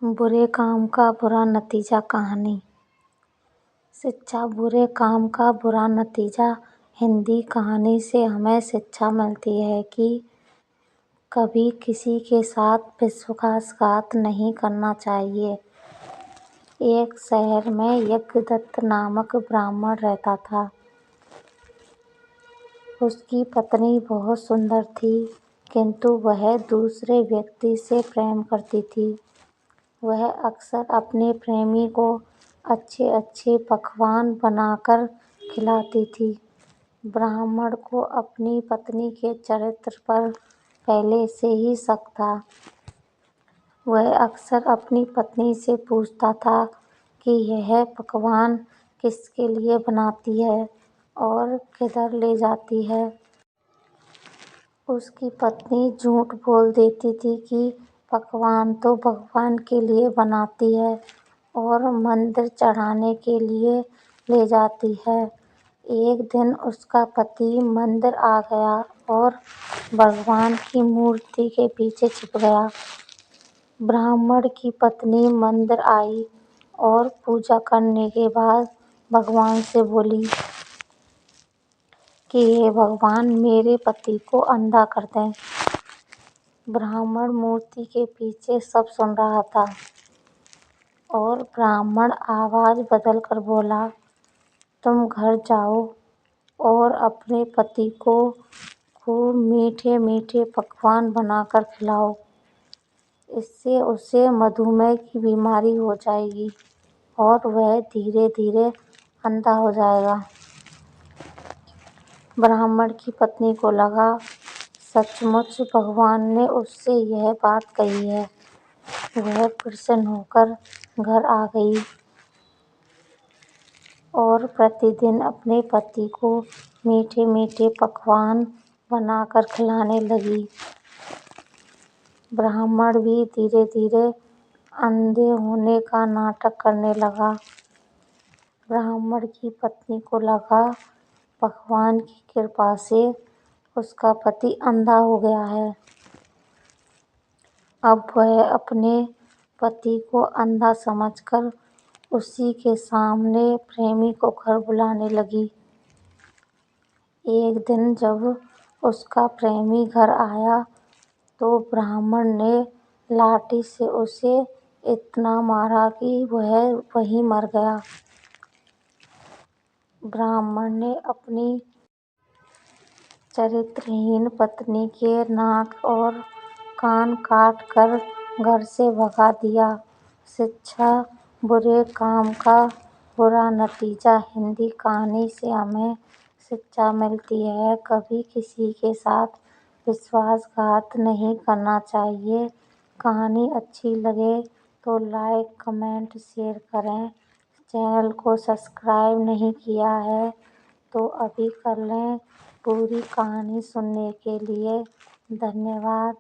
برے کام کا برا نتیجہ کہانی۔ شکشا برے کام کا برا نتیجہ ہندی کہانی سے ہمیں شکشا ملتی ہے کہ کبھی کسی کے ساتھ وشواس گھات نہیں کرنا چاہیے۔ ایک شہر میں یجنادت نامک براہمن رہتا تھا۔ اس کی پتنی بہت سندر تھی، کینتو وہ دوسرے ویکتی سے پریم کرتی تھی۔ وہ اکثر اپنے پریمی کو اچھے اچھے پکوان بنا کر کھلاتی تھی۔ براہمن کو اپنی پتنی کے چرتر پر پہلے سے ہی شک تھا۔ وہ اکثر اپنی پتنی سے پوچھتا تھا کہ یہ پکوان کس کے لیے بناتی ہے اور کدھر لے جاتی ہے۔ اس کی پتنی جھوٹ بول دیتی تھی کہ پکوان تو بھگوان کے لیے بناتی ہے اور مندر چڑھانے کے لیے لے جاتی ہے۔ ایک دن اس کا پتی مندر آ گیا اور بھگوان کی مورتی کے پیچھے چھپ گیا۔ براہمن کی پتنی مندر آئی اور پوجا کرنے کے بعد بھگوان سے بولی کہ ہے بھگوان، میرے پتی کو اندھا کر دیں۔ براہمن مورتی کے پیچھے سب سن رہا تھا اور براہمن آواز بدل کر بولا، تم گھر جاؤ اور اپنے پتی کو خوب میٹھے میٹھے پکوان بنا کر کھلاؤ، اس سے اسے مدھومیہ کی بیماری ہو جائے گی اور وہ دھیرے دھیرے اندھا ہو جائے گا۔ براہمن کی پتنی کو لگا سچ مچ بھگوان نے اس سے یہ بات کہی ہے۔ وہ پرسن ہو کر گھر آ گئی اور پرتی دن اپنے پتی کو میٹھے میٹھے پکوان بنا کر کھلانے لگی۔ براہمن بھی دھیرے دھیرے اندھے ہونے کا ناٹک کرنے لگا۔ براہمن کی پتنی کو لگا بھگوان کی کرپا سے اس کا پتی اندھا ہو گیا ہے۔ اب وہ اپنے پتی کو اندھا سمجھ کر اسی کے سامنے پریمی کو گھر بلانے لگی۔ ایک دن جب اس کا پریمی گھر آیا تو براہمن نے لاٹھی سے اسے اتنا مارا کہ وہ وہیں مر گیا۔ براہمن نے اپنی چرترہین پتنی کے ناک اور کان کاٹ کر گھر سے بھگا دیا۔ شکشا برے کام کا برا نتیجہ ہندی کہانی سے ہمیں شکشا ملتی ہے کبھی کسی کے ساتھ وشواس گھات نہیں کرنا چاہیے۔ کہانی اچھی لگے تو لائک کمنٹ شیئر کریں۔ چینل کو سبسکرائب نہیں کیا ہے تو ابھی کر لیں۔ پوری کہانی سننے کے لیے دھنیہ واد۔